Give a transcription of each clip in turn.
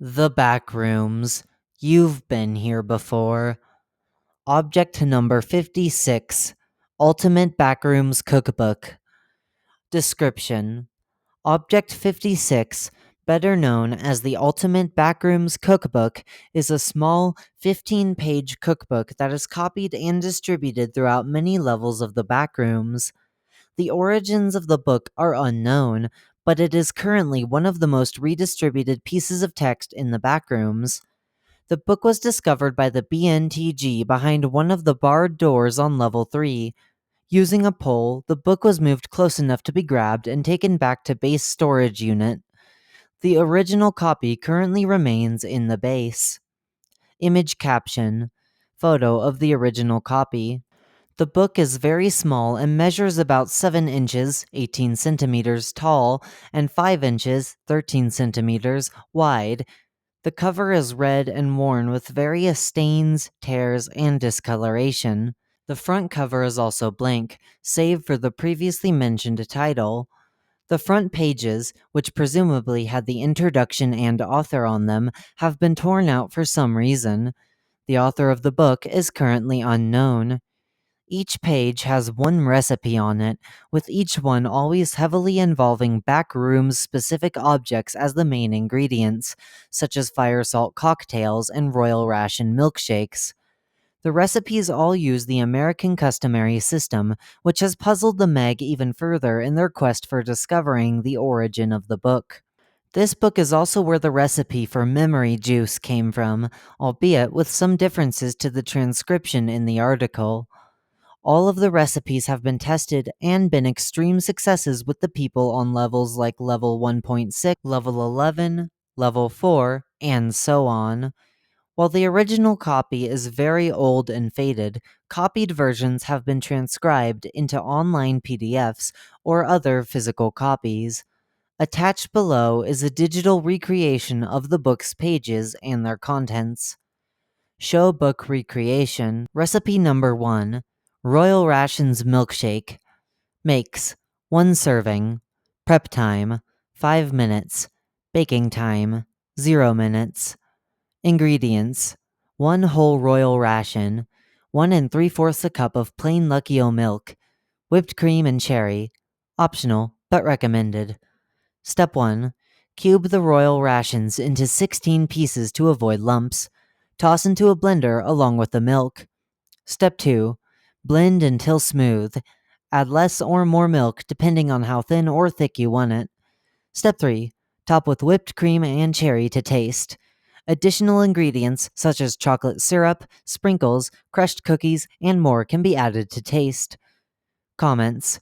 The Backrooms. You've been here before. Object number 56. Ultimate Backrooms Cookbook. Description: Object 56, better known as the Ultimate Backrooms Cookbook, is a small 15-page cookbook that is copied and distributed throughout many levels of the Backrooms. The origins of the book are unknown, but it is currently one of the most redistributed pieces of text in the Backrooms. The book was discovered by the BNTG behind one of the barred doors on level 3. Using a pole, the book was moved close enough to be grabbed and taken back to base storage unit. The original copy currently remains in the base. Image caption: Photo of the original copy. The book is very small and measures about 7 inches, 18 centimeters tall, and 5 inches, 13 centimeters wide. The cover is red and worn with various stains, tears, and discoloration. The front cover is also blank, save for the previously mentioned title. The front pages, which presumably had the introduction and author on them, have been torn out for some reason. The author of the book is currently unknown. Each page has one recipe on it, with each one always heavily involving backrooms specific objects as the main ingredients, such as fire salt cocktails and royal ration milkshakes. The recipes all use the American customary system, which has puzzled the Meg even further in their quest for discovering the origin of the book. This book is also where the recipe for memory juice came from, albeit with some differences to the transcription in the article. All of the recipes have been tested and been extreme successes with the people on levels like level 1.6, level 11, level 4, and so on. While the original copy is very old and faded, copied versions have been transcribed into online PDFs or other physical copies. Attached below is a digital recreation of the book's pages and their contents. Show book recreation. Recipe number 1. Royal Rations Milkshake. Makes 1 serving. Prep time 5 minutes. Baking time 0 minutes. Ingredients: 1 whole royal ration, 1 3/4 a cup of plain Lucky O milk, whipped cream and cherry. Optional, but recommended. Step 1. Cube the royal rations into 16 pieces to avoid lumps. Toss into a blender along with the milk. Step 2. Blend until smooth. Add less or more milk depending on how thin or thick you want it. Step 3. Top with whipped cream and cherry to taste. Additional ingredients such as chocolate syrup, sprinkles, crushed cookies, and more can be added to taste. Comments: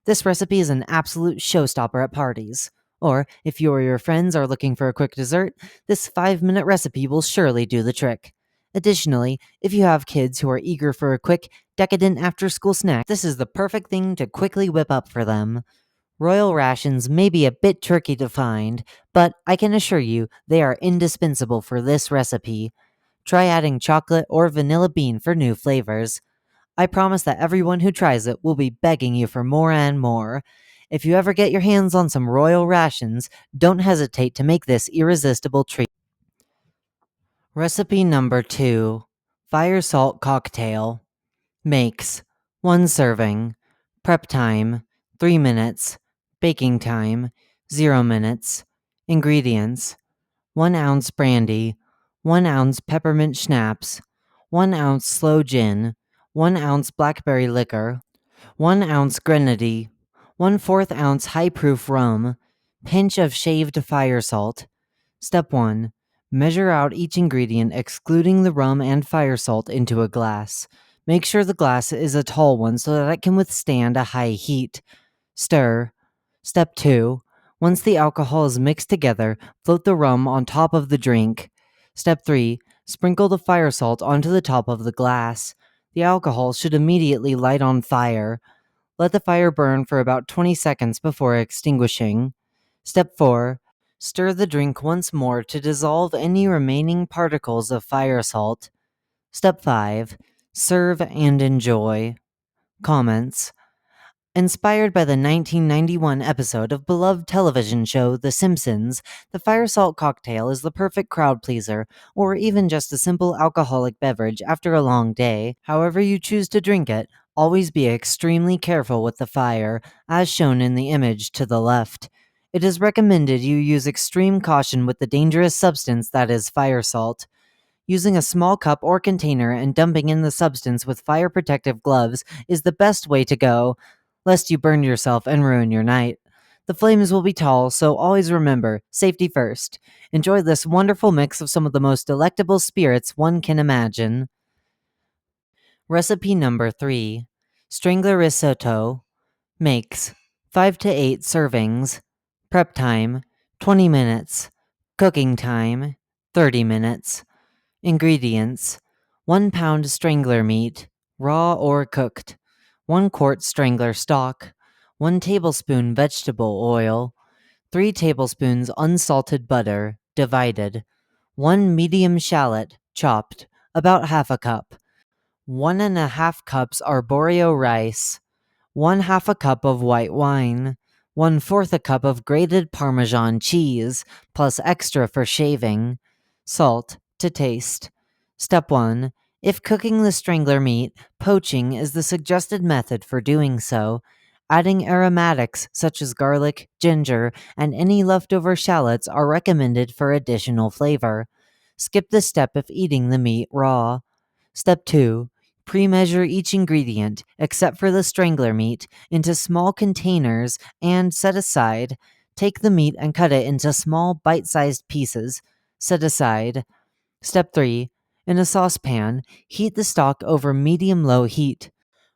This recipe is an absolute showstopper at parties. Or, if you or your friends are looking for a quick dessert, this 5-minute recipe will surely do the trick. Additionally, if you have kids who are eager for a quick, decadent after-school snack, this is the perfect thing to quickly whip up for them. Royal rations may be a bit tricky to find, but I can assure you they are indispensable for this recipe. Try adding chocolate or vanilla bean for new flavors. I promise that everyone who tries it will be begging you for more and more. If you ever get your hands on some royal rations, don't hesitate to make this irresistible treat. Recipe number 2. Fire Salt Cocktail. Makes 1 serving. Prep time 3 minutes. Baking time 0 minutes. Ingredients: 1 ounce brandy, 1 ounce peppermint schnapps, 1 ounce sloe gin, 1 ounce blackberry liquor, 1 ounce grenadine, 1/4 ounce high proof rum, pinch of shaved fire salt. Step 1. Measure out each ingredient excluding the rum and fire salt into a glass. Make sure the glass is a tall one so that it can withstand a high heat. Stir. Step 2. Once the alcohol is mixed together, float the rum on top of the drink. Step 3. Sprinkle the fire salt onto the top of the glass. The alcohol should immediately light on fire. Let the fire burn for about 20 seconds before extinguishing. Step 4. Stir the drink once more to dissolve any remaining particles of fire salt. Step 5. Serve and enjoy. Comments: Inspired by the 1991 episode of beloved television show The Simpsons, the fire salt cocktail is the perfect crowd pleaser, or even just a simple alcoholic beverage after a long day. However you choose to drink it, always be extremely careful with the fire, as shown in the image to the left. It is recommended you use extreme caution with the dangerous substance that is fire salt. Using a small cup or container and dumping in the substance with fire protective gloves is the best way to go, lest you burn yourself and ruin your night. The flames will be tall, so always remember, safety first. Enjoy this wonderful mix of some of the most delectable spirits one can imagine. Recipe number 3. Strangler risotto. Makes 5 to 8 servings. Prep time 20 minutes. Cooking time 30 minutes. Ingredients: 1 pound strangler meat, raw or cooked, 1 quart strangler stock, 1 tablespoon vegetable oil, 3 tablespoons unsalted butter, divided, 1 medium shallot, chopped, about half a cup, 1½ cups arborio rice, 1/2 a cup of white wine, 1/4 a cup of grated Parmesan cheese, plus extra for shaving, salt to taste. Step 1. If cooking the strangler meat, poaching is the suggested method for doing so. Adding aromatics such as garlic, ginger, and any leftover shallots are recommended for additional flavor. Skip this step if eating the meat raw. Step 2. Pre-measure each ingredient, except for the strangler meat, into small containers and set aside. Take the meat and cut it into small bite-sized pieces. Set aside. Step 3. In a saucepan, heat the stock over medium-low heat.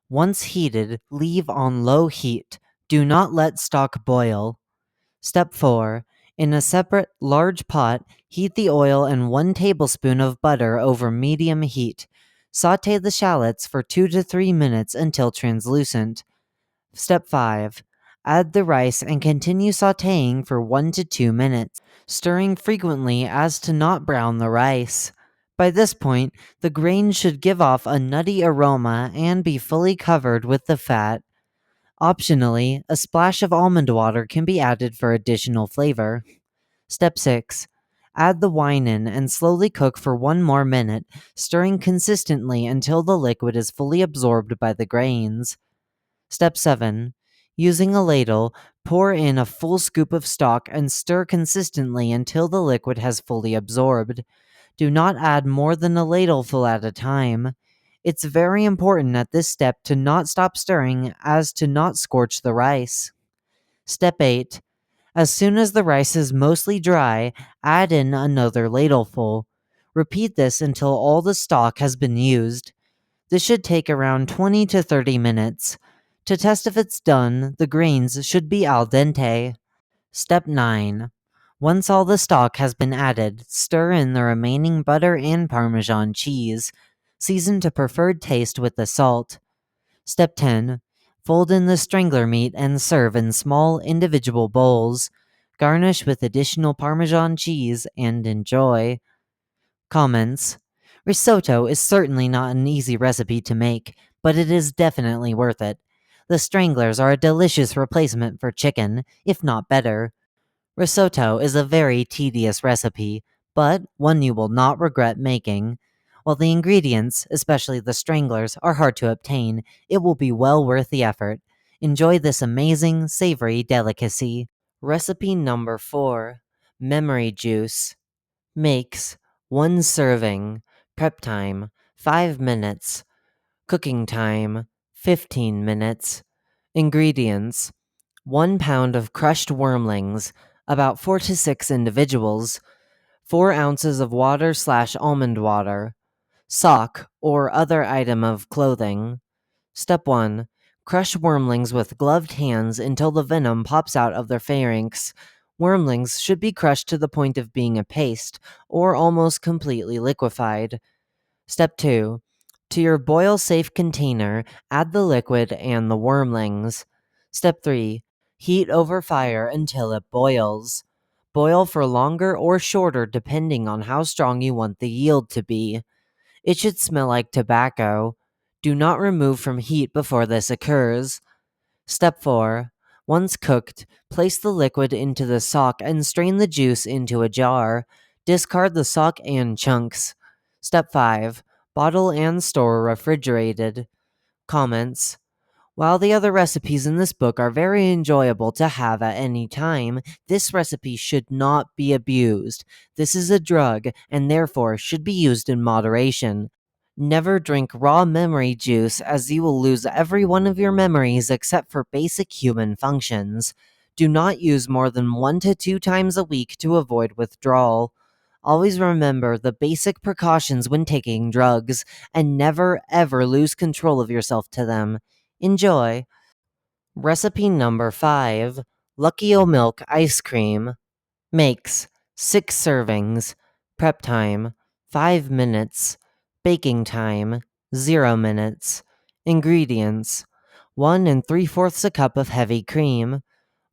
Once heated, leave on low heat. Do not let stock boil. Step 4. In a separate, large pot, heat the oil and 1 tablespoon of butter over medium heat. Sauté the shallots for 2 to 3 minutes until translucent. Step 5. Add the rice and continue sautéing for 1 to 2 minutes, stirring frequently as to not brown the rice. By this point, the grain should give off a nutty aroma and be fully covered with the fat. Optionally, a splash of almond water can be added for additional flavor. Step 6. Add the wine in and slowly cook for 1 more minute, stirring consistently until the liquid is fully absorbed by the grains. Step 7. Using a ladle, pour in a full scoop of stock and stir consistently until the liquid has fully absorbed. Do not add more than a ladleful at a time. It's very important at this step to not stop stirring as to not scorch the rice. Step 8. As soon as the rice is mostly dry, add in another ladleful. Repeat this until all the stock has been used. This should take around 20 to 30 minutes. To test if it's done, the grains should be al dente. Step 9. Once all the stock has been added, stir in the remaining butter and Parmesan cheese. Season to preferred taste with the salt. Step 10. Fold in the strangler meat and serve in small individual bowls. Garnish with additional Parmesan cheese and enjoy. Comments: Risotto is certainly not an easy recipe to make, but it is definitely worth it. The stranglers are a delicious replacement for chicken, if not better. Risotto is a very tedious recipe, but one you will not regret making. While the ingredients, especially the stranglers, are hard to obtain, it will be well worth the effort. Enjoy this amazing, savory delicacy. Recipe number 4. Memory juice. Makes 1 serving. Prep time 5 minutes. Cooking time 15 minutes. Ingredients: 1 pound of crushed wormlings, about 4 to 6 individuals, 4 ounces of water/almond water, sock or other item of clothing. Step 1. Crush wormlings with gloved hands until the venom pops out of their pharynx. Wormlings should be crushed to the point of being a paste, or almost completely liquefied. Step 2. To your boil-safe container, add the liquid and the wormlings. Step 3. Heat over fire until it boils. Boil for longer or shorter depending on how strong you want the yield to be. It should smell like tobacco. Do not remove from heat before this occurs. Step 4. Once cooked, place the liquid into the sock and strain the juice into a jar. Discard the sock and chunks. Step 5. Bottle and store refrigerated. Comments. While the other recipes in this book are very enjoyable to have at any time, this recipe should not be abused. This is a drug and therefore should be used in moderation. Never drink raw memory juice, as you will lose every one of your memories except for basic human functions. Do not use more than 1 to 2 times a week to avoid withdrawal. Always remember the basic precautions when taking drugs, and never ever lose control of yourself to them. Enjoy! Recipe number 5. Lucky O Milk Ice Cream. Makes 6 servings. Prep time 5 minutes. Baking time 0 minutes. Ingredients 1 and 3/4 a cup of heavy cream,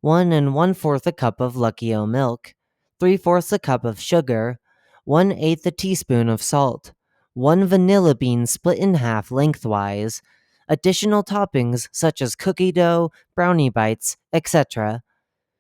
1 and 1/4 a cup of Lucky O milk, 3/4 a cup of sugar, 1/8 a teaspoon of salt, 1 vanilla bean split in half lengthwise, additional toppings such as cookie dough, brownie bites, etc.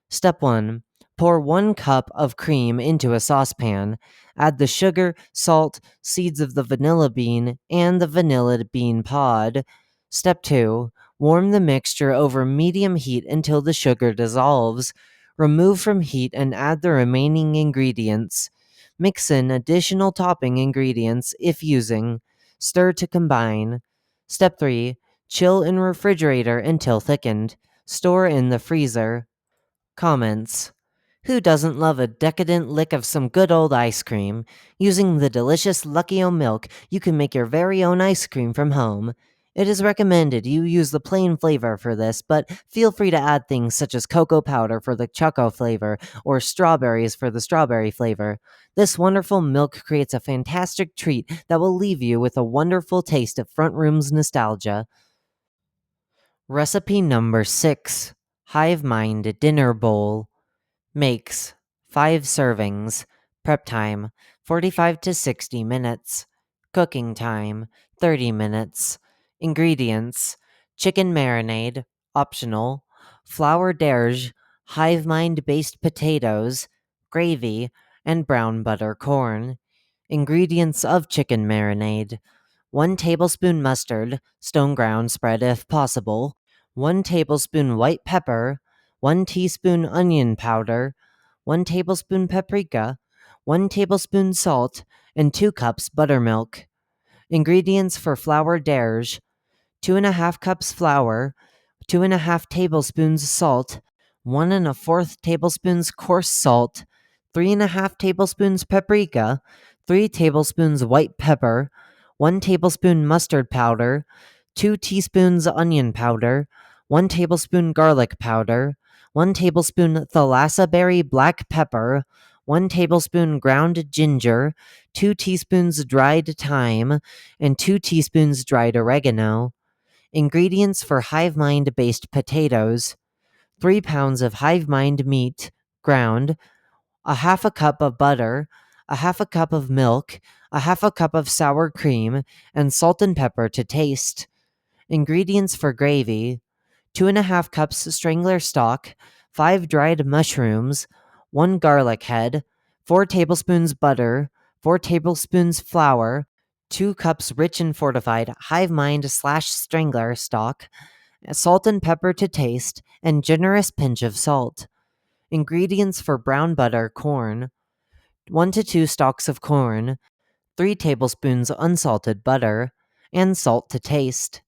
Step 1. Pour 1 cup of cream into a saucepan. Add the sugar, salt, seeds of the vanilla bean, and the vanilla bean pod. Step 2. Warm the mixture over medium heat until the sugar dissolves. Remove from heat and add the remaining ingredients. Mix in additional topping ingredients if using. Stir to combine. Step 3. Chill in refrigerator until thickened. Store in the freezer. Comments. Who doesn't love a decadent lick of some good old ice cream? Using the delicious Lucky O milk, you can make your very own ice cream from home. It is recommended you use the plain flavor for this, but feel free to add things such as cocoa powder for the choco flavor or strawberries for the strawberry flavor. This wonderful milk creates a fantastic treat that will leave you with a wonderful taste of front room's nostalgia. Recipe number 6. Hive Mind Dinner Bowl. Makes 5 servings. Prep time 45 to 60 minutes. Cooking time 30 minutes. Ingredients: chicken marinade, optional, flour d'arge, hive mind based potatoes, gravy, and brown butter corn. Ingredients of chicken marinade: 1 tablespoon mustard, stone ground spread if possible, 1 tablespoon white pepper, 1 teaspoon onion powder, 1 tablespoon paprika, 1 tablespoon salt, and 2 cups buttermilk. Ingredients for flour d'arge: 2.5 cups flour, 2.5 tablespoons salt, 1 1/4 tablespoons coarse salt, 3.5 tablespoons paprika, 3 tablespoons white pepper, 1 tablespoon mustard powder, 2 teaspoons onion powder, 1 tablespoon garlic powder, 1 tablespoon thalassa berry black pepper, 1 tablespoon ground ginger, 2 teaspoons dried thyme, and 2 teaspoons dried oregano. Ingredients for hive mind based potatoes: 3 pounds of hive mind meat, ground, a half a cup of butter, a half a cup of milk, a half a cup of sour cream, and salt and pepper to taste. Ingredients for gravy: 2.5 cups strangler stock, 5 dried mushrooms, 1 garlic head, 4 tablespoons butter, 4 tablespoons flour, 2 cups rich and fortified hive mind / strangler stock, salt and pepper to taste, and generous pinch of salt. Ingredients for brown butter corn: 1 to 2 stalks of corn, 3 tablespoons unsalted butter, and salt to taste.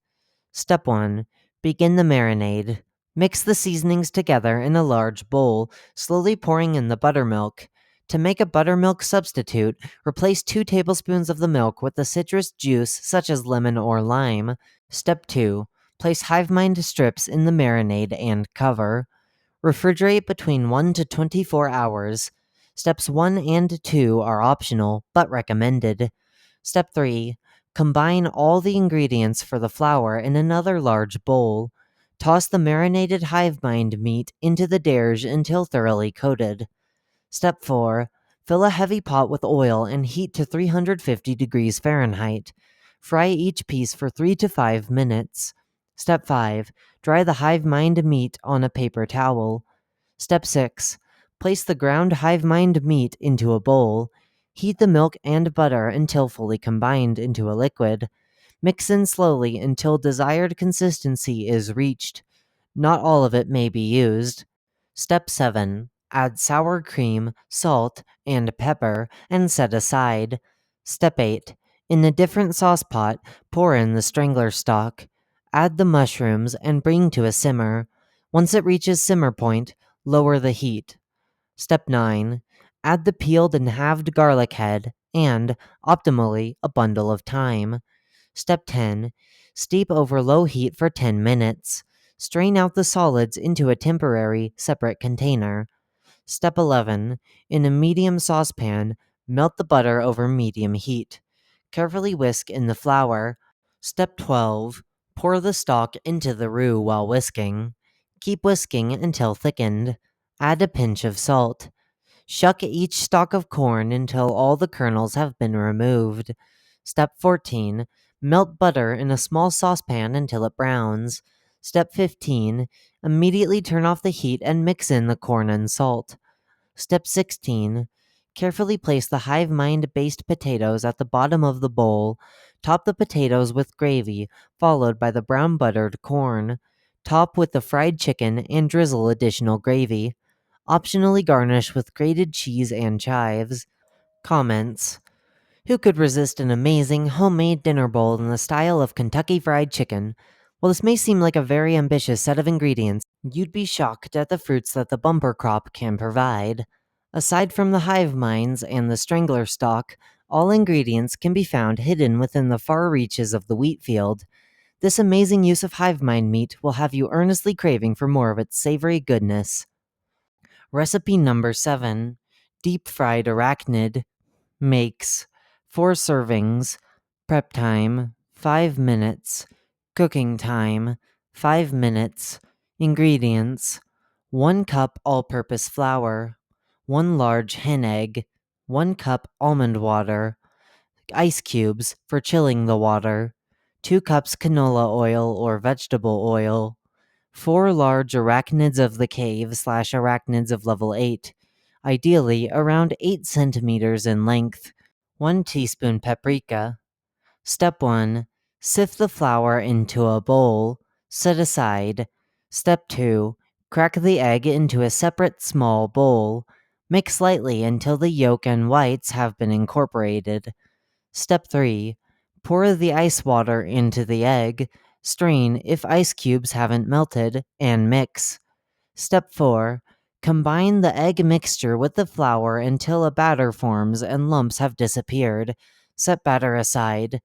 Step 1. Begin the marinade. Mix the seasonings together in a large bowl, slowly pouring in the buttermilk. To make a buttermilk substitute, replace 2 tablespoons of the milk with the citrus juice such as lemon or lime. Step 2. Place hive mind strips in the marinade and cover. Refrigerate between 1 to 24 hours. Steps 1 and 2 are optional, but recommended. Step 3. Combine all the ingredients for the flour in another large bowl. Toss the marinated hive mind meat into the d'arge until thoroughly coated. Step 4. Fill a heavy pot with oil and heat to 350 degrees Fahrenheit. Fry each piece for 3 to 5 minutes. Step 5. Dry the hive mind meat on a paper towel. Step 6. Place the ground hive mind meat into a bowl. Heat the milk and butter until fully combined into a liquid. Mix in slowly until desired consistency is reached. Not all of it may be used. Step 7. Add sour cream, salt, and pepper and set aside. Step 8. In a different saucepot, pour in the strangler stock. Add the mushrooms and bring to a simmer. Once it reaches simmer point, lower the heat. Step 9. Add the peeled and halved garlic head and, optimally, a bundle of thyme. Step 10. Steep over low heat for 10 minutes. Strain out the solids into a temporary, separate container. Step 11. In a medium saucepan, melt the butter over medium heat. Carefully whisk in the flour. Step 12. Pour the stock into the roux while whisking. Keep whisking until thickened. Add a pinch of salt. Shuck each stalk of corn until all the kernels have been removed. Step 14. Melt butter in a small saucepan until it browns. Step 15. Immediately turn off the heat and mix in the corn and salt. Step 16. Carefully place the hive mind based potatoes at the bottom of the bowl. Top the potatoes with gravy, followed by the brown buttered corn. Top with the fried chicken and drizzle additional gravy. Optionally garnish with grated cheese and chives. Comments. Who could resist an amazing homemade dinner bowl in the style of Kentucky Fried Chicken? While this may seem like a very ambitious set of ingredients, you'd be shocked at the fruits that the bumper crop can provide. Aside from the hive minds and the strangler stalk, all ingredients can be found hidden within the far reaches of the wheat field. This amazing use of hive mind meat will have you earnestly craving for more of its savory goodness. Recipe number 7. Deep fried arachnid. Makes 4 servings. Prep time 5 minutes. Cooking time 5 minutes. Ingredients 1 cup all purpose flour, 1 large hen egg, 1 cup almond water, ice cubes for chilling the water, 2 cups canola oil or vegetable oil, 4 large arachnids of the cave slash arachnids of level 8, ideally around 8 centimeters in length, 1 teaspoon paprika. Step 1. Sift the flour into a bowl. Set aside. Step 2. Crack the egg into a separate small bowl. Mix lightly until the yolk and whites have been incorporated. Step 3. Pour the ice water into the egg. Strain if ice cubes haven't melted, and mix. Step 4. Combine the egg mixture with the flour until a batter forms and lumps have disappeared. Set batter aside.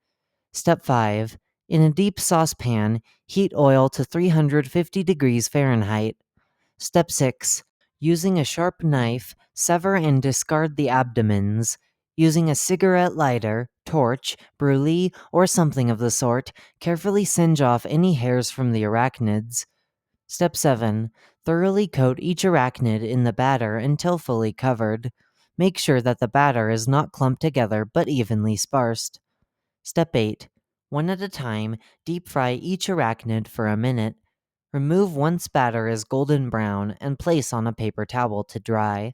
Step 5. In a deep saucepan, heat oil to 350 degrees Fahrenheit. Step 6. Using a sharp knife, sever and discard the abdomens. Using a cigarette lighter, torch, brûlée, or something of the sort, carefully singe off any hairs from the arachnids. Step 7. Thoroughly coat each arachnid in the batter until fully covered. Make sure that the batter is not clumped together but evenly sparsed. Step 8. One at a time, deep fry each arachnid for a minute. Remove once batter is golden brown and place on a paper towel to dry.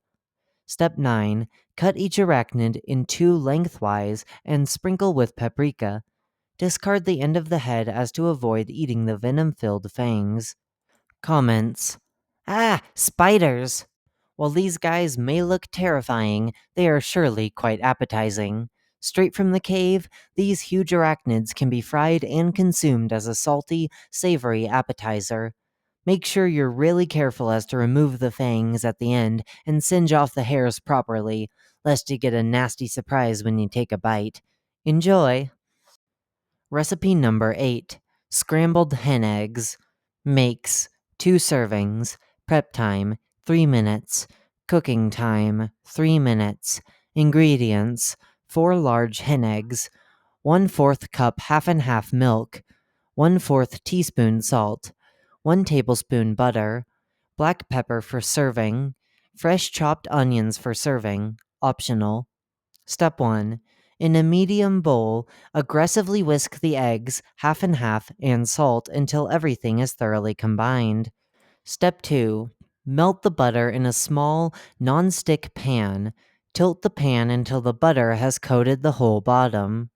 Step 9. Cut each arachnid in 2 lengthwise and sprinkle with paprika. Discard the end of the head as to avoid eating the venom-filled fangs. Comments. Ah, spiders! While these guys may look terrifying, they are surely quite appetizing. Straight from the cave, these huge arachnids can be fried and consumed as a salty, savory appetizer. Make sure you're really careful as to remove the fangs at the end and singe off the hairs properly, lest you get a nasty surprise when you take a bite. Enjoy! Recipe number 8. Scrambled hen eggs. Makes 2 servings. Prep time 3 minutes. Cooking time 3 minutes. Ingredients 4 large hen eggs, 1/4 cup half and half milk, 1/4 teaspoon salt, 1 tablespoon butter, black pepper for serving, fresh chopped onions for serving, optional. Step 1. In a medium bowl, aggressively whisk the eggs half and half and salt until everything is thoroughly combined. Step 2. Melt the butter in a small, non-stick pan. Tilt the pan until the butter has coated the whole bottom.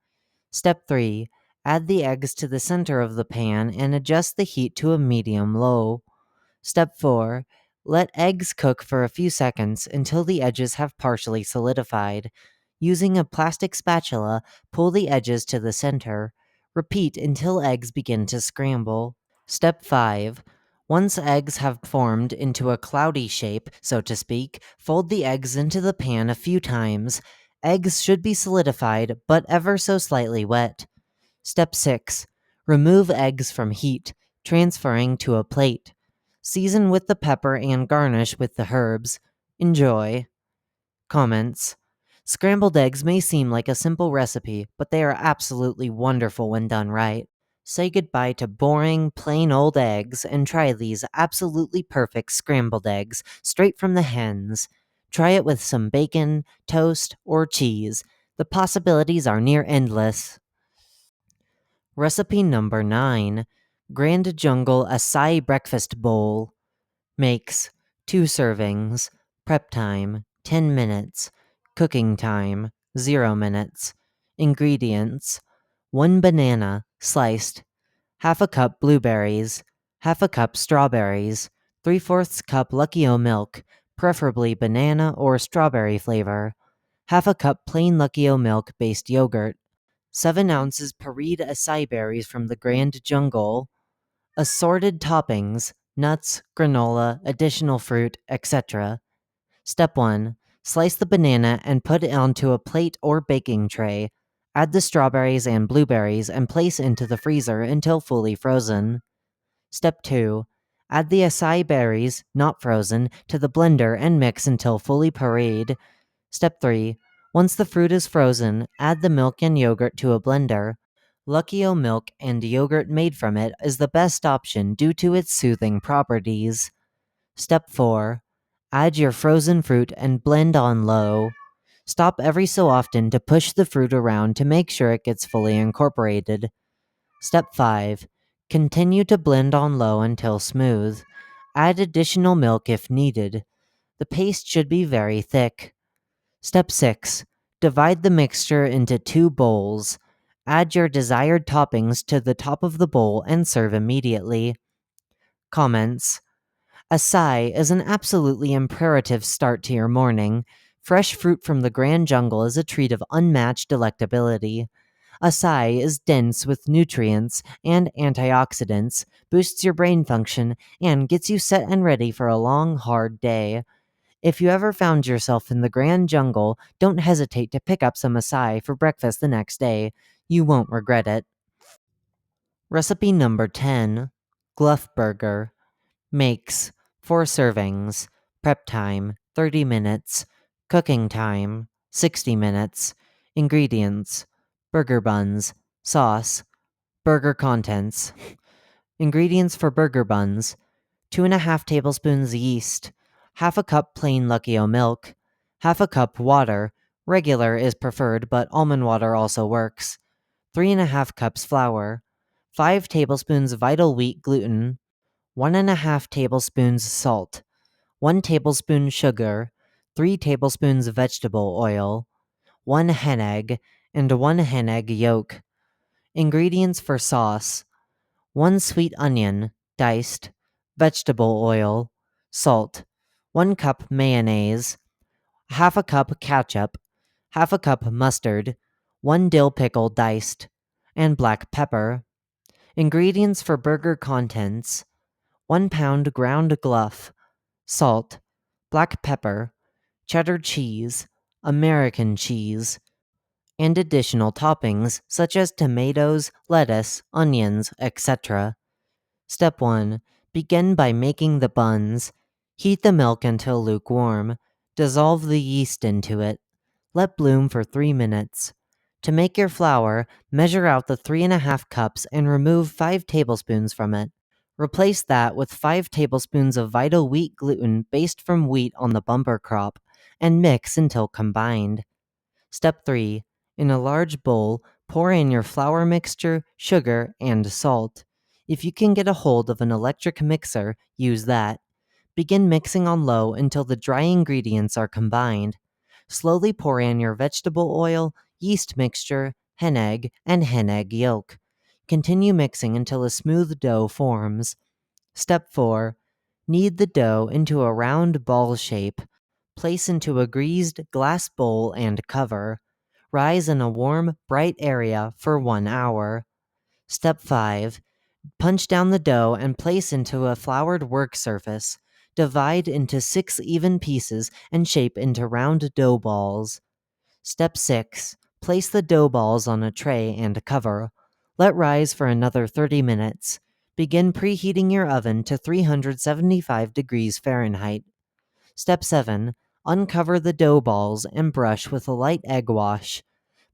Step 3. Add the eggs to the center of the pan and adjust the heat to a medium-low. Step 4. Let eggs cook for a few seconds until the edges have partially solidified. Using a plastic spatula, pull the edges to the center. Repeat until eggs begin to scramble. Step 5. Once eggs have formed into a cloudy shape, so to speak, fold the eggs into the pan a few times. Eggs should be solidified, but ever so slightly wet. Step 6. Remove eggs from heat, transferring to a plate. Season with the pepper and garnish with the herbs. Enjoy. Comments. Scrambled eggs may seem like a simple recipe, but they are absolutely wonderful when done right. Say goodbye to boring, plain old eggs and try these absolutely perfect scrambled eggs straight from the hens. Try it with some bacon, toast, or cheese. The possibilities are near endless. Recipe number 9. Grand Jungle Acai Breakfast Bowl. Makes 2 servings. Prep time 10 minutes. Cooking time 0 minutes. Ingredients: 1 banana, sliced, half a cup blueberries, half a cup strawberries, 3/4 cup Lucky O milk, preferably banana or strawberry flavor, half a cup plain Lucky O milk based yogurt, 7 ounces pureed acai berries from the Grand Jungle, assorted toppings, nuts, granola, additional fruit, etc. Step 1. Slice the banana and put it onto a plate or baking tray. Add the strawberries and blueberries and place into the freezer until fully frozen. Step 2. Add the acai berries, not frozen, to the blender and mix until fully pureed. Step 3. Once the fruit is frozen, add the milk and yogurt to a blender. Lucky O milk and yogurt made from it is the best option due to its soothing properties. Step 4. Add your frozen fruit and blend on low. Stop every so often to push the fruit around to make sure it gets fully incorporated. Step 5. Continue to blend on low until smooth. Add additional milk if needed. The paste should be very thick. Step 6. Divide the mixture into 2 bowls. Add your desired toppings to the top of the bowl and serve immediately. Comments. Acai is an absolutely imperative start to your morning. Fresh fruit from the Grand Jungle is a treat of unmatched delectability. Acai is dense with nutrients and antioxidants, boosts your brain function, and gets you set and ready for a long, hard day. If you ever found yourself in the Grand Jungle, don't hesitate to pick up some acai for breakfast the next day. You won't regret it. Recipe number 10. Gluff Burger. Makes 4 servings. Prep time 30 minutes. Cooking time 60 minutes. Ingredients: burger buns, sauce, burger contents. Ingredients for burger buns: 2.5 tablespoons yeast, half a cup plain Lucky O milk, half a cup water. Regular is preferred, but almond water also works. 3.5 cups flour, 5 tablespoons vital wheat gluten, 1.5 tablespoons salt, 1 tablespoon sugar, 3 tablespoons vegetable oil, 1 hen egg, and 1 hen egg yolk. Ingredients for sauce: 1 sweet onion, diced, vegetable oil, salt, 1 cup mayonnaise, half a cup ketchup, half a cup mustard, 1 dill pickle diced, and black pepper. Ingredients for burger contents: 1 pound ground gluff, salt, black pepper, cheddar cheese, American cheese, and additional toppings such as tomatoes, lettuce, onions, etc. Step 1. Begin by making the buns. Heat the milk until lukewarm. Dissolve the yeast into it. Let bloom for 3 minutes. To make your flour, measure out the 3.5 cups and remove 5 tablespoons from it. Replace that with 5 tablespoons of vital wheat gluten based from wheat on the bumper crop, and mix until combined. Step 3. In a large bowl, pour in your flour mixture, sugar, and salt. If you can get a hold of an electric mixer, use that. Begin mixing on low until the dry ingredients are combined. Slowly pour in your vegetable oil, yeast mixture, hen egg, and hen egg yolk. Continue mixing until a smooth dough forms. Step 4. Knead the dough into a round ball shape. Place into a greased glass bowl and cover. Rise in a warm, bright area for 1 hour. Step 5. Punch down the dough and place into a floured work surface. Divide into 6 even pieces and shape into round dough balls. Step 6. Place the dough balls on a tray and cover. Let rise for another 30 minutes. Begin preheating your oven to 375 degrees Fahrenheit. Step 7. Uncover the dough balls and brush with a light egg wash.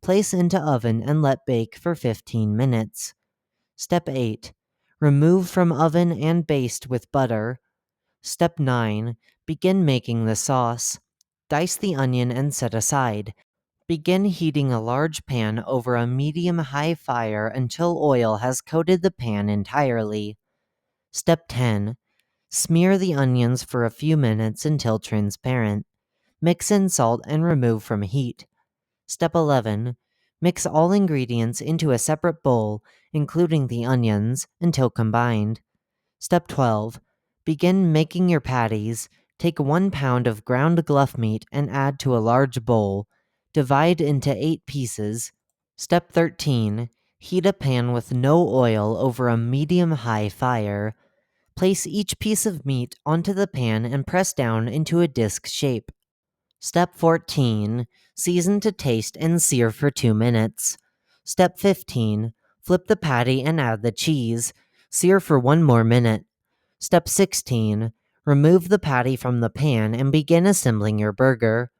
Place into oven and let bake for 15 minutes. Step 8. Remove from oven and baste with butter. Step 9. Begin making the sauce. Dice the onion and set aside. Begin heating a large pan over a medium-high fire until oil has coated the pan entirely. Step 10. Smear the onions for a few minutes until transparent. Mix in salt and remove from heat. Step 11. Mix all ingredients into a separate bowl, including the onions, until combined. Step 12. Begin making your patties. Take 1 pound of ground gluff meat and add to a large bowl. Divide into 8 pieces. Step 13. Heat a pan with no oil over a medium-high fire. Place each piece of meat onto the pan and press down into a disc shape. Step 14. Season to taste and sear for 2 minutes. Step 15. Flip the patty and add the cheese. Sear for 1 more minute. Step 16. Remove the patty from the pan and begin assembling your burger.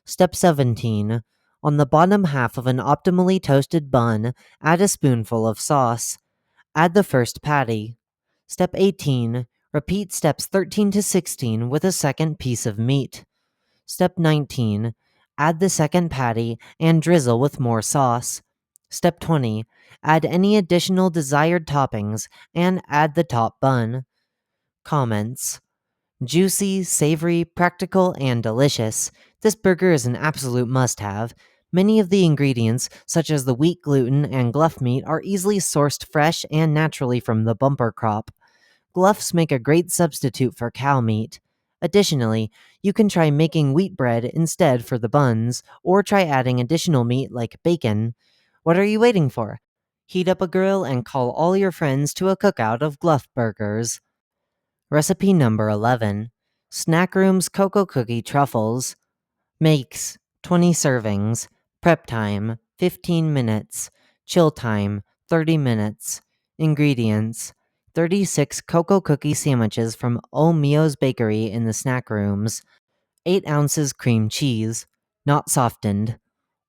Step 17. On the bottom half of an optimally toasted bun, add a spoonful of sauce. Add the first patty. Step 18. Repeat steps 13 to 16 with a second piece of meat. Step 19. Add the second patty and drizzle with more sauce. Step 20. Add any additional desired toppings and add the top bun. Comments: juicy, savory, practical, and delicious. This burger is an absolute must-have. Many of the ingredients, such as the wheat gluten and gluff meat, are easily sourced fresh and naturally from the bumper crop. Gluffs make a great substitute for cow meat. Additionally, you can try making wheat bread instead for the buns, or try adding additional meat like bacon. What are you waiting for? Heat up a grill and call all your friends to a cookout of Gluff burgers. Recipe number 11. Backrooms Cocoa Cookie Truffles. Makes 20 servings. Prep time 15 minutes. Chill time 30 minutes. Ingredients: 36 cocoa cookie sandwiches from Oh Mio's Bakery in the snack rooms, 8 ounces cream cheese, not softened,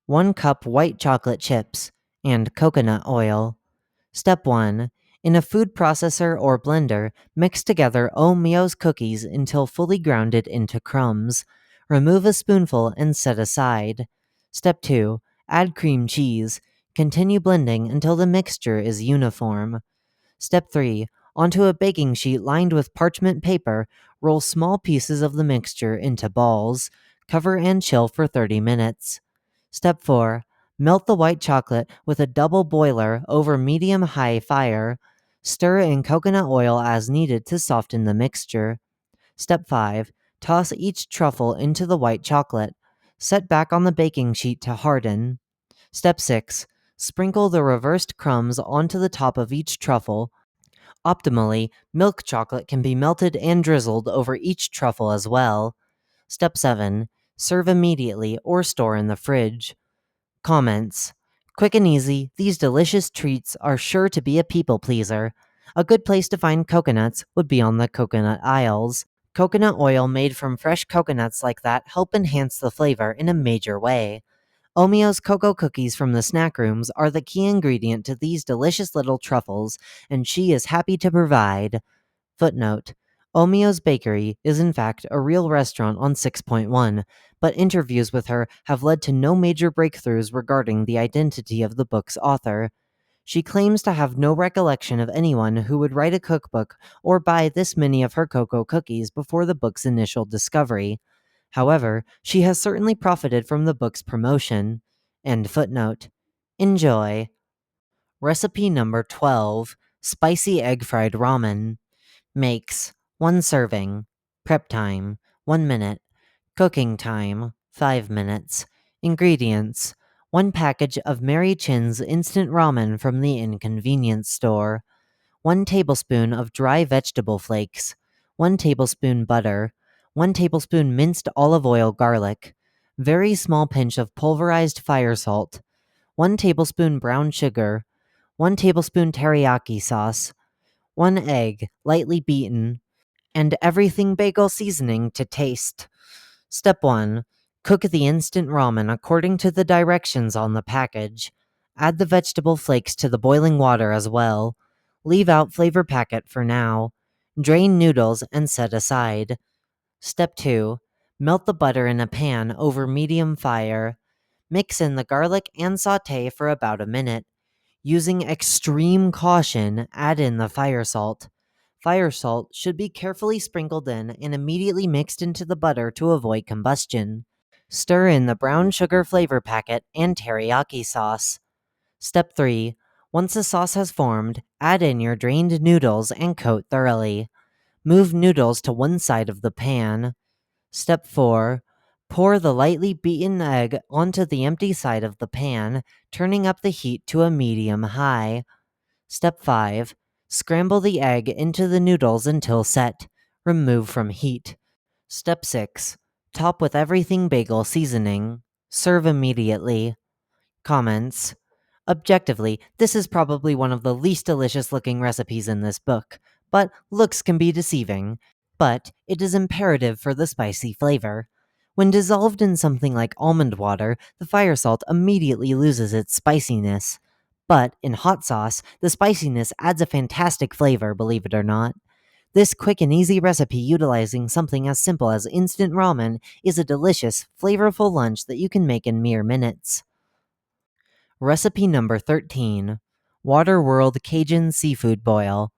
1 cup white chocolate chips, and coconut oil. Step 1. In a food processor or blender, mix together Oh Mio's cookies until fully grounded into crumbs. Remove a spoonful and set aside. Step 2. Add cream cheese. Continue blending until the mixture is uniform. Step 3. Onto a baking sheet lined with parchment paper, roll small pieces of the mixture into balls. Cover and chill for 30 minutes. Step 4. Melt the white chocolate with a double boiler over medium-high fire. Stir in coconut oil as needed to soften the mixture. Step 5. Toss each truffle into the white chocolate. Set back on the baking sheet to harden. Step 6. Sprinkle the reversed crumbs onto the top of each truffle. Optimally, milk chocolate can be melted and drizzled over each truffle as well. Step 7. Serve immediately or store in the fridge. Comments: quick and easy, these delicious treats are sure to be a people pleaser. A good place to find coconuts would be on the coconut aisles. Coconut oil made from fresh coconuts like that help enhance the flavor in a major way. Omio's cocoa cookies from the snack rooms are the key ingredient to these delicious little truffles, and she is happy to provide. Footnote: Omio's Bakery is in fact a real restaurant on 6.1, but interviews with her have led to no major breakthroughs regarding the identity of the book's author. She claims to have no recollection of anyone who would write a cookbook or buy this many of her cocoa cookies before the book's initial discovery. However, she has certainly profited from the book's promotion. End footnote. Enjoy. Recipe number 12: Spicy Egg Fried Ramen. Makes 1 serving. Prep time 1 minute. Cooking time 5 minutes. Ingredients: 1 package of Mary Chin's instant ramen from the inconvenience store, 1 tablespoon of dry vegetable flakes, 1 tablespoon butter, 1 tablespoon minced olive oil garlic, very small pinch of pulverized fire salt, 1 tablespoon brown sugar, 1 tablespoon teriyaki sauce, 1 egg, lightly beaten, and everything bagel seasoning to taste. Step 1. Cook the instant ramen according to the directions on the package. Add the vegetable flakes to the boiling water as well. Leave out flavor packet for now. Drain noodles and set aside. Step 2. Melt the butter in a pan over medium fire. Mix in the garlic and saute for about a minute. Using extreme caution, add in the fire salt. Fire salt should be carefully sprinkled in and immediately mixed into the butter to avoid combustion. Stir in the brown sugar flavor packet and teriyaki sauce. Step 3. Once the sauce has formed, add in your drained noodles and coat thoroughly. Move noodles to one side of the pan. Step 4. Pour the lightly beaten egg onto the empty side of the pan, turning up the heat to a medium-high. Step 5. Scramble the egg into the noodles until set. Remove from heat. Step 6. Top with everything bagel seasoning. Serve immediately. Comments. Objectively, this is probably one of the least delicious looking recipes in this book, but looks can be deceiving. But it is imperative for the spicy flavor. When dissolved in something like almond water, the fire salt immediately loses its spiciness. But in hot sauce, the spiciness adds a fantastic flavor, believe it or not. This quick and easy recipe utilizing something as simple as instant ramen is a delicious, flavorful lunch that you can make in mere minutes. Recipe number 13: Waterworld Cajun Seafood Boil.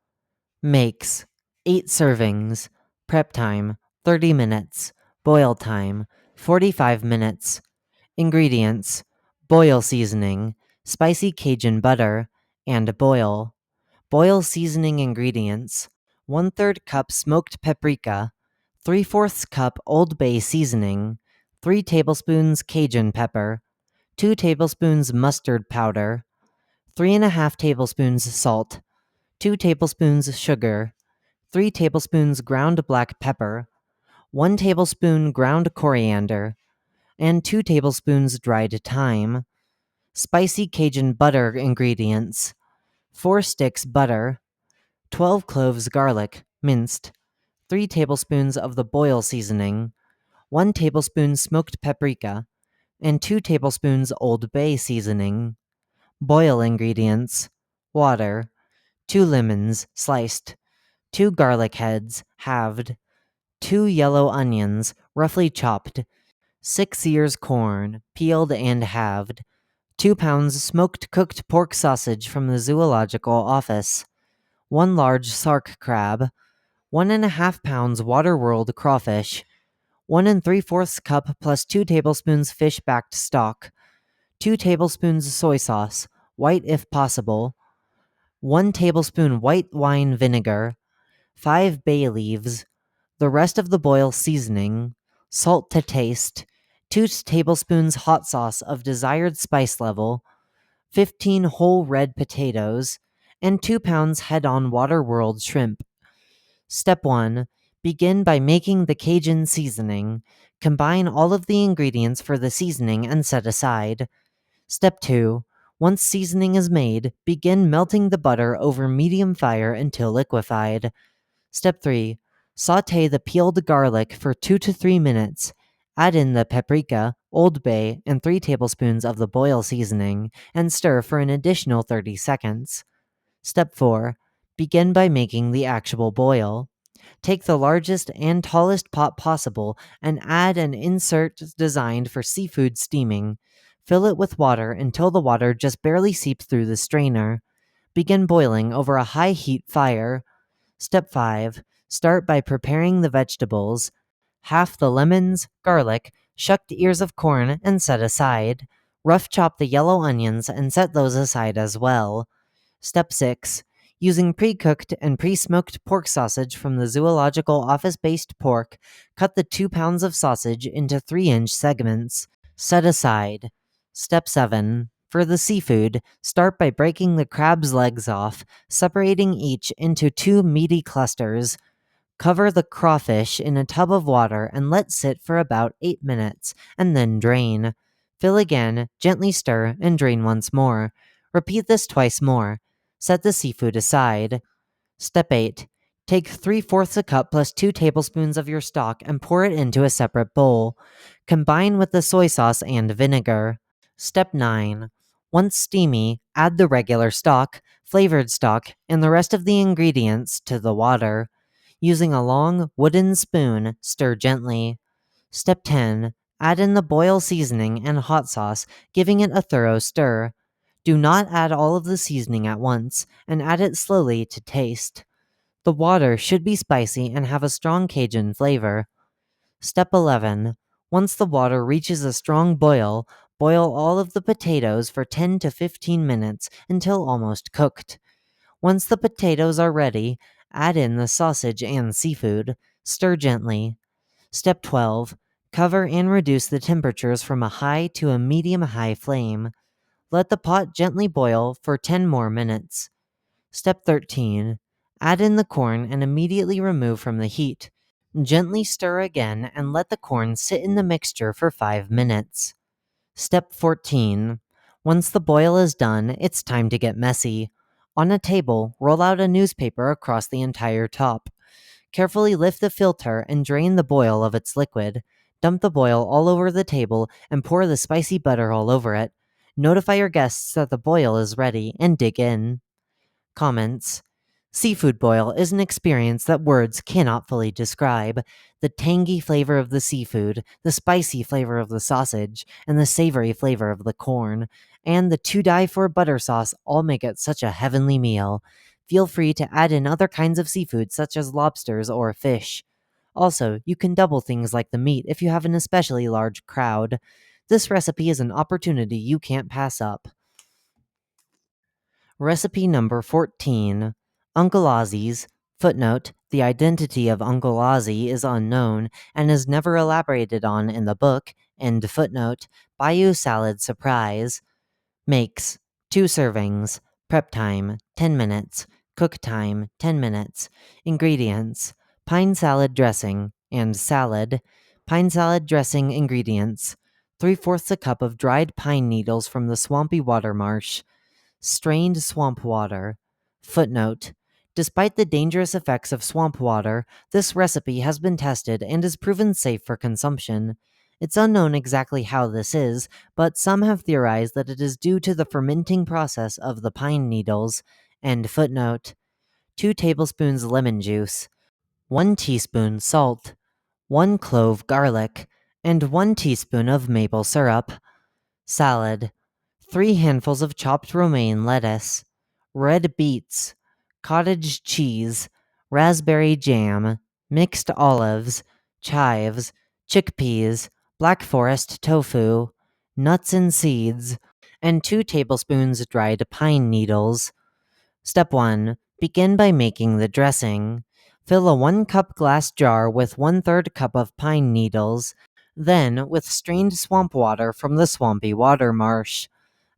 Makes 8 servings. Prep time 30 minutes. Boil time 45 minutes. Ingredients: boil seasoning, spicy Cajun butter, and boil. Boil seasoning ingredients: 1/3 cup smoked paprika, 3/4 cup Old Bay seasoning, 3 tablespoons Cajun pepper, 2 tablespoons mustard powder, 3.5 tablespoons salt, 2 tablespoons sugar, 3 tablespoons ground black pepper, 1 tablespoon ground coriander, and 2 tablespoons dried thyme. Spicy Cajun butter ingredients: 4 sticks butter, 12 cloves garlic, minced, 3 tablespoons of the boil seasoning, 1 tablespoon smoked paprika, and 2 tablespoons Old Bay seasoning. Boil ingredients: water, 2 lemons, sliced, 2 garlic heads, halved, 2 yellow onions, roughly chopped, 6 ears corn, peeled and halved, 2 pounds smoked cooked pork sausage from the zoological office, 1 large sark crab, 1.5 pounds Waterworld crawfish, 1 3/4 cup plus 2 tablespoons fish-backed stock, 2 tablespoons soy sauce, white if possible, 1 tablespoon white wine vinegar, 5 bay leaves, the rest of the boil seasoning, salt to taste, 2 tablespoons hot sauce of desired spice level, 15 whole red potatoes, and 2 pounds head-on Waterworld shrimp. Step 1. Begin by making the Cajun seasoning. Combine all of the ingredients for the seasoning and set aside. Step 2. Once seasoning is made, begin melting the butter over medium fire until liquefied. Step 3. Saute the peeled garlic for 2 to 3 minutes. Add in the paprika, Old Bay, and 3 tablespoons of the boil seasoning, and stir for an additional 30 seconds. Step 4. Begin by making the actual boil. Take the largest and tallest pot possible and add an insert designed for seafood steaming. Fill it with water until the water just barely seeps through the strainer. Begin boiling over a high heat fire. Step 5. Start by preparing the vegetables. Half the lemons, garlic, shucked ears of corn, and set aside. Rough chop the yellow onions and set those aside as well. Step 6. Using pre-cooked and pre-smoked pork sausage from the zoological office-based pork, cut the 2 pounds of sausage into 3-inch segments. Set aside. Step 7. For the seafood, start by breaking the crab's legs off, separating each into 2 meaty clusters. Cover the crawfish in a tub of water and let sit for about 8 minutes, and then drain. Fill again, gently stir, and drain once more. Repeat this twice more. Set the seafood aside. Step 8. Take 3/4 a cup plus 2 tablespoons of your stock and pour it into a separate bowl. Combine with the soy sauce and vinegar. Step 9. Once steamy, add the regular stock, flavored stock, and the rest of the ingredients to the water. Using a long wooden spoon, stir gently. Step 10. Add in the boil seasoning and hot sauce, giving it a thorough stir. Do not add all of the seasoning at once, and add it slowly to taste. The water should be spicy and have a strong Cajun flavor. Step 11. Once the water reaches a strong boil, boil all of the potatoes for 10 to 15 minutes until almost cooked. Once the potatoes are ready, add in the sausage and seafood. Stir gently. Step 12. Cover and reduce the temperatures from a high to a medium-high flame. Let the pot gently boil for 10 more minutes. Step 13. Add in the corn and immediately remove from the heat. Gently stir again and let the corn sit in the mixture for 5 minutes. Step 14. Once the boil is done, it's time to get messy. On a table, roll out a newspaper across the entire top. Carefully lift the filter and drain the boil of its liquid. Dump the boil all over the table and pour the spicy butter all over it. Notify your guests that the boil is ready and dig in. Comments. Seafood boil is an experience that words cannot fully describe. The tangy flavor of the seafood, the spicy flavor of the sausage, and the savory flavor of the corn, and the to-die-for butter sauce all make it such a heavenly meal. Feel free to add in other kinds of seafood such as lobsters or fish. Also, you can double things like the meat if you have an especially large crowd. This recipe is an opportunity you can't pass up. Recipe number 14. Uncle Ozzy's. Footnote: the identity of Uncle Ozzy is unknown and is never elaborated on in the book. End footnote. Bayou salad surprise. Makes 2 servings. Prep time 10 minutes. Cook time 10 minutes. Ingredients: pine salad dressing and salad. Pine salad dressing ingredients: 3/4 a cup of dried pine needles from the swampy water marsh. Strained swamp water. Footnote: despite the dangerous effects of swamp water, this recipe has been tested and is proven safe for consumption. It's unknown exactly how this is, but some have theorized that it is due to the fermenting process of the pine needles. End footnote. 2 tablespoons lemon juice. 1 teaspoon salt. 1 clove garlic. And 1 teaspoon of maple syrup. Salad: 3 handfuls of chopped romaine lettuce, red beets, cottage cheese, raspberry jam, mixed olives, chives, chickpeas, black forest tofu, nuts and seeds, and 2 tablespoons dried pine needles. Step 1. Begin by making the dressing. Fill a 1-cup glass jar with 1/3 cup of pine needles, then with strained swamp water from the swampy water marsh.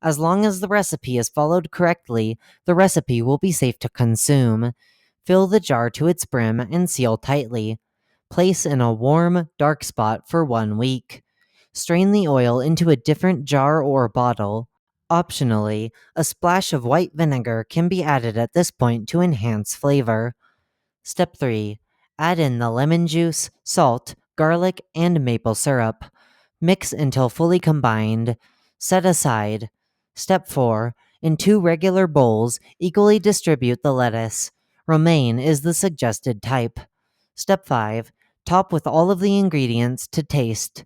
As long as the recipe is followed correctly, the recipe will be safe to consume. Fill the jar to its brim and seal tightly. Place in a warm, dark spot for 1 week. Strain the oil into a different jar or bottle. Optionally, a splash of white vinegar can be added at this point to enhance flavor. Step 3. Add in the lemon juice, salt, garlic, and maple syrup. Mix until fully combined. Set aside. Step 4. In 2 regular bowls, equally distribute the lettuce. Romaine is the suggested type. Step 5. Top with all of the ingredients to taste.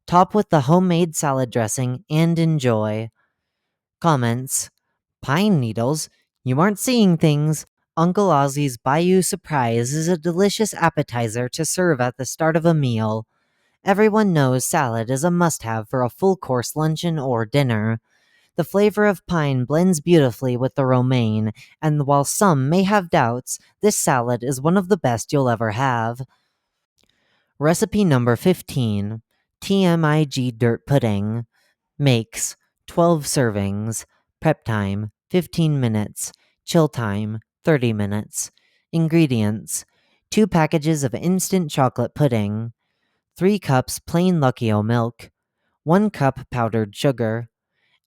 Top with the homemade salad dressing and enjoy. Comments. Pine needles? You aren't seeing things. Uncle Ozzy's Bayou Surprise is a delicious appetizer to serve at the start of a meal. Everyone knows salad is a must have for a full course luncheon or dinner. The flavor of pine blends beautifully with the romaine, and while some may have doubts, this salad is one of the best you'll ever have. Recipe number 15. TMIG Dirt Pudding. Makes 12 servings. Prep time 15 minutes. Chill time 30 minutes. Ingredients 2 packages of instant chocolate pudding, 3 cups plain Luccio milk, 1 cup powdered sugar,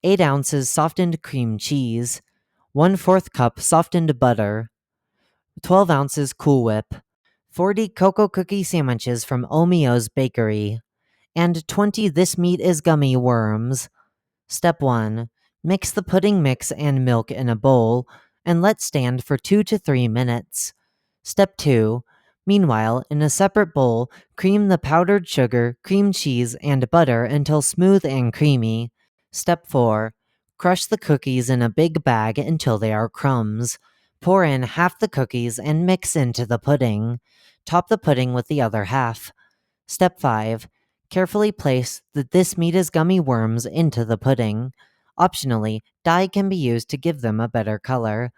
8 ounces softened cream cheese, 1/4 cup softened butter, 12 ounces Cool Whip, 40 cocoa cookie sandwiches from Omio's Bakery, and 20 This Meat is Gummy worms. Step 1. Mix the pudding mix and milk in a bowl and let stand for 2 to 3 minutes. Step 2. Meanwhile, in a separate bowl, cream the powdered sugar, cream cheese, and butter until smooth and creamy. Step 4. Crush the cookies in a big bag until they are crumbs. Pour in half the cookies and mix into the pudding. Top the pudding with the other half. Step 5. Carefully place the This Meat is Gummy worms into the pudding. Optionally, dye can be used to give them a better color.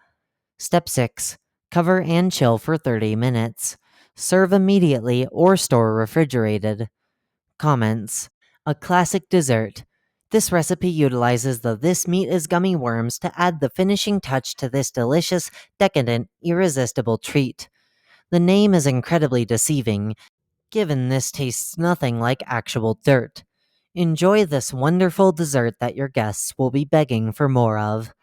Step 6. Cover and chill for 30 minutes. Serve immediately or store refrigerated. Comments. A classic dessert. This recipe utilizes the This Meat is Gummy worms to add the finishing touch to this delicious, decadent, irresistible treat. The name is incredibly deceiving, given this tastes nothing like actual dirt. Enjoy this wonderful dessert that your guests will be begging for more of.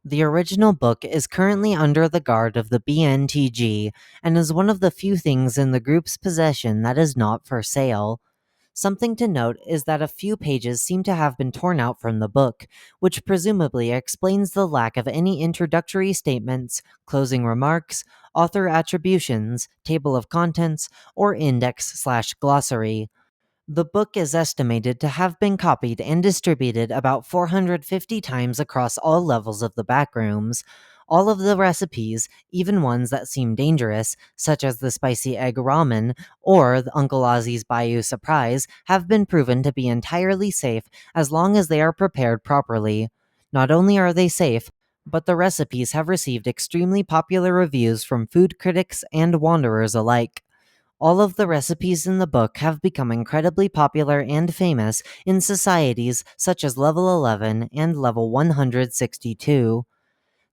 The original book is currently under the guard of the BNTG and is one of the few things in the group's possession that is not for sale. Something to note is that a few pages seem to have been torn out from the book, which presumably explains the lack of any introductory statements, closing remarks, author attributions, table of contents, or index/glossary. The book is estimated to have been copied and distributed about 450 times across all levels of the backrooms. All of the recipes, even ones that seem dangerous, such as the spicy egg ramen or the Uncle Ozzy's Bayou Surprise, have been proven to be entirely safe as long as they are prepared properly. Not only are they safe, but the recipes have received extremely popular reviews from food critics and wanderers alike. All of the recipes in the book have become incredibly popular and famous in societies such as Level 11 and Level 162.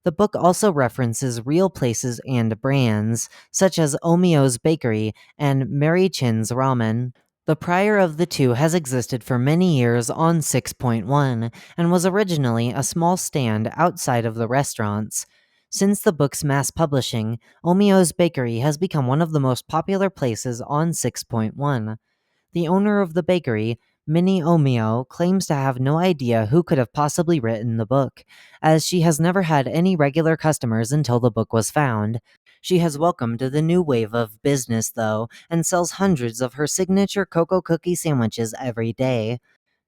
The book also references real places and brands, such as Omio's Bakery and Mary Chin's Ramen. The prior of the two has existed for many years on 6.1 and was originally a small stand outside of the restaurants. Since the book's mass publishing, Omio's Bakery has become one of the most popular places on 6.1. The owner of the bakery, Minnie Omeo, claims to have no idea who could have possibly written the book, as she has never had any regular customers until the book was found. She has welcomed the new wave of business, though, and sells hundreds of her signature cocoa cookie sandwiches every day.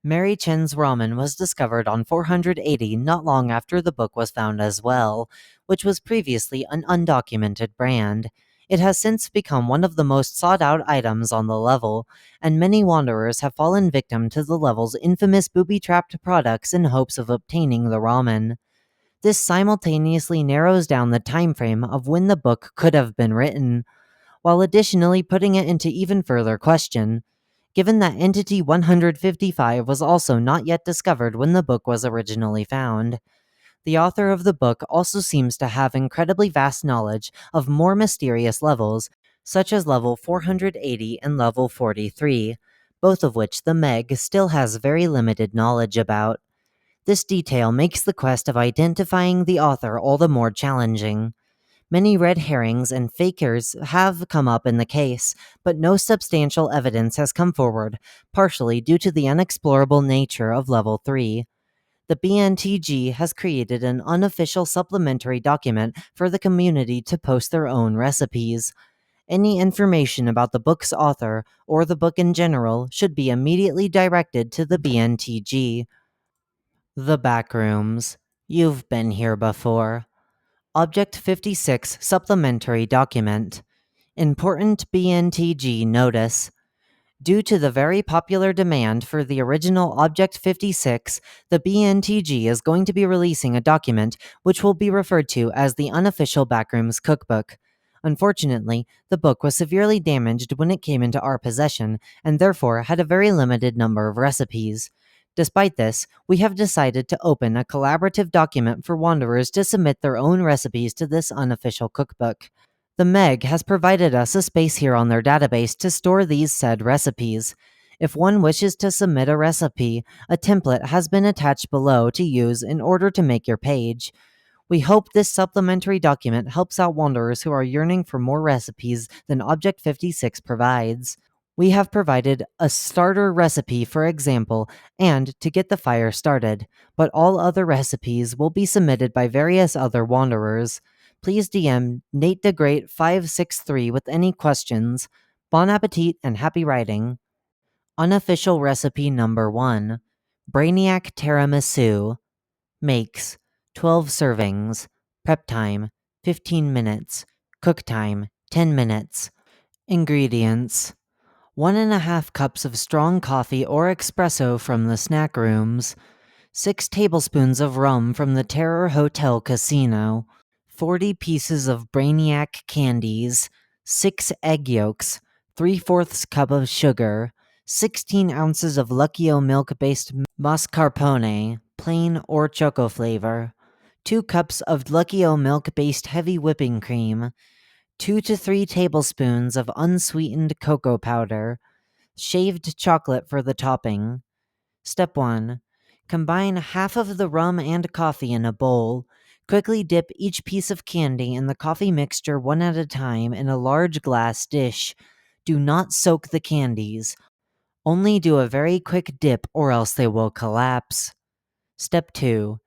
Mary Chen's Ramen was discovered on 480 not long after the book was found as well, which was previously an undocumented brand. It has since become one of the most sought-out items on the level, and many wanderers have fallen victim to the level's infamous booby-trapped products in hopes of obtaining the ramen. This simultaneously narrows down the time frame of when the book could have been written, while additionally putting it into even further question, given that Entity 155 was also not yet discovered when the book was originally found. The author of the book also seems to have incredibly vast knowledge of more mysterious levels, such as level 480 and level 43, both of which the Meg still has very limited knowledge about. This detail makes the quest of identifying the author all the more challenging. Many red herrings and fakers have come up in the case, but no substantial evidence has come forward, partially due to the unexplorable nature of Level 3. The BNTG has created an unofficial supplementary document for the community to post their own recipes. Any information about the book's author or the book in general should be immediately directed to the BNTG. The Backrooms. You've been here before. Object 56 Supplementary Document. Important BNTG Notice. Due to the very popular demand for the original Object 56, the BNTG is going to be releasing a document which will be referred to as the unofficial Backrooms Cookbook. Unfortunately, the book was severely damaged when it came into our possession and therefore had a very limited number of recipes. Despite this, we have decided to open a collaborative document for Wanderers to submit their own recipes to this unofficial cookbook. The Meg has provided us a space here on their database to store these said recipes. If one wishes to submit a recipe, a template has been attached below to use in order to make your page. We hope this supplementary document helps out Wanderers who are yearning for more recipes than Object 56 provides. We have provided a starter recipe, for example, and to get the fire started, but all other recipes will be submitted by various other Wanderers. Please DM Nate the Great 563 with any questions. Bon appetit and happy writing. Unofficial recipe number 1. Brainiac Tiramisu. Makes 12 servings. Prep time 15 minutes. Cook time 10 minutes. Ingredients: 1.5 cups of strong coffee or espresso from the snack rooms, 6 tablespoons of rum from the Terror Hotel Casino, 40 pieces of Brainiac candies, 6 egg yolks, 3/4 cup of sugar, 16 ounces of Lucchio milk-based mascarpone, plain or choco flavor, 2 cups of Lucchio milk-based heavy whipping cream, 2 to 3 tablespoons of unsweetened cocoa powder, shaved chocolate for the topping. Step 1. Combine half of the rum and coffee in a bowl. Quickly dip each piece of candy in the coffee mixture one at a time in a large glass dish. Do not soak the candies. Only do a very quick dip or else they will collapse. Step 2.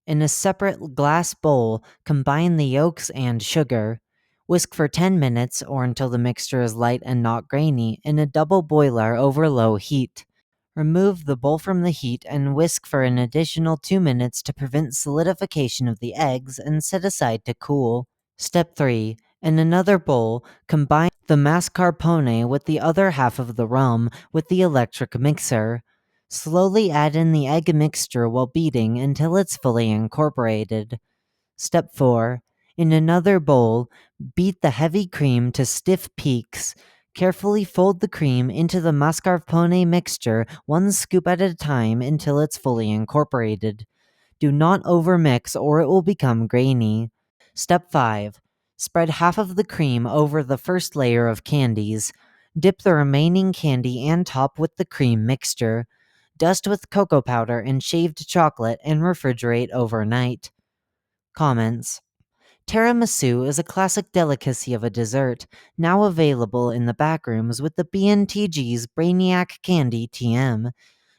In a separate glass bowl, combine the yolks and sugar. Whisk for 10 minutes or until the mixture is light and not grainy in a double boiler over low heat. Remove the bowl from the heat and whisk for an additional 2 minutes to prevent solidification of the eggs and set aside to cool. Step 3. In another bowl, combine the mascarpone with the other half of the rum with the electric mixer. Slowly add in the egg mixture while beating until it's fully incorporated. Step 4. In another bowl, beat the heavy cream to stiff peaks. Carefully fold the cream into the mascarpone mixture 1 scoop at a time until it's fully incorporated. Do not overmix or it will become grainy. Step 5. Spread half of the cream over the first layer of candies. Dip the remaining candy and top with the cream mixture. Dust with cocoa powder and shaved chocolate and refrigerate overnight. Comments: Tiramisu is a classic delicacy of a dessert, now available in the Backrooms with the BNTG's Brainiac Candy TM.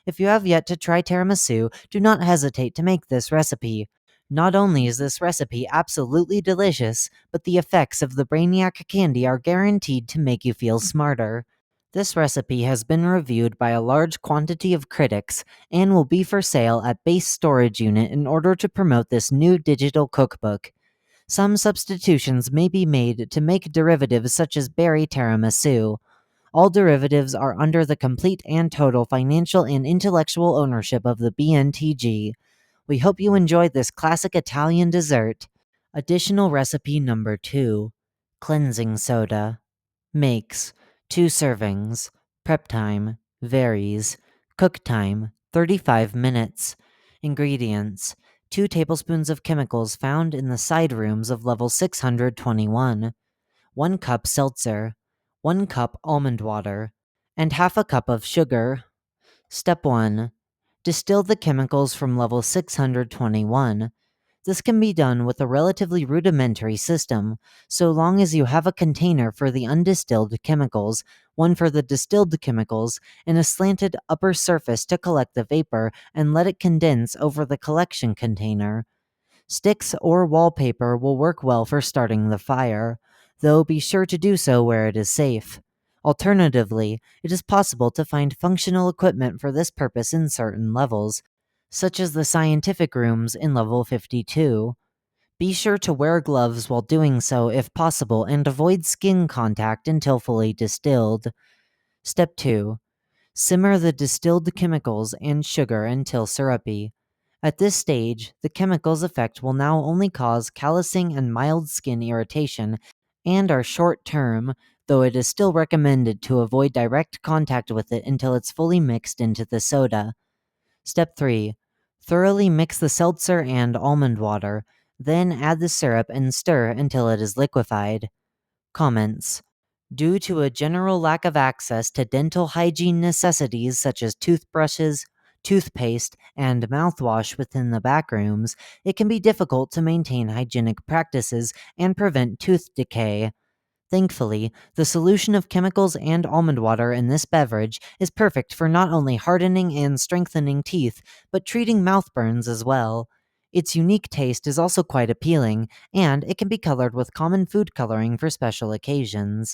If you have yet to try tiramisu, do not hesitate to make this recipe. Not only is this recipe absolutely delicious, but the effects of the Brainiac candy are guaranteed to make you feel smarter. This recipe has been reviewed by a large quantity of critics and will be for sale at Base Storage Unit in order to promote this new digital cookbook. Some substitutions may be made to make derivatives such as berry tiramisu. All derivatives are under the complete and total financial and intellectual ownership of the BNTG. We hope you enjoyed this classic Italian dessert. Additional recipe number 2. Cleansing soda. Makes 2 servings. Prep time varies. Cook time 35 minutes. Ingredients: 2 tablespoons of chemicals found in the side rooms of level 621. 1 cup seltzer. 1 cup almond water. And half a cup of sugar. Step 1. Distill the chemicals from level 621. This can be done with a relatively rudimentary system, so long as you have a container for the undistilled chemicals, one for the distilled chemicals, and a slanted upper surface to collect the vapor and let it condense over the collection container. Sticks or wallpaper will work well for starting the fire. though be sure to do so where it is safe. Alternatively, it is possible to find functional equipment for this purpose in certain levels, such as the scientific rooms in level 52. Be sure to wear gloves while doing so if possible and avoid skin contact until fully distilled. Step 2. Simmer the distilled chemicals and sugar until syrupy. At this stage, the chemicals' effect will now only cause callousing and mild skin irritation and are short term, though it is still recommended to avoid direct contact with it until it's fully mixed into the soda. Step 3. Thoroughly mix the seltzer and almond water, then add the syrup and stir until it is liquefied. Comments. Due to a general lack of access to dental hygiene necessities such as toothbrushes, toothpaste, and mouthwash within the backrooms, it can be difficult to maintain hygienic practices and prevent tooth decay. Thankfully, the solution of chemicals and almond water in this beverage is perfect for not only hardening and strengthening teeth, but treating mouth burns as well. Its unique taste is also quite appealing, and it can be colored with common food coloring for special occasions.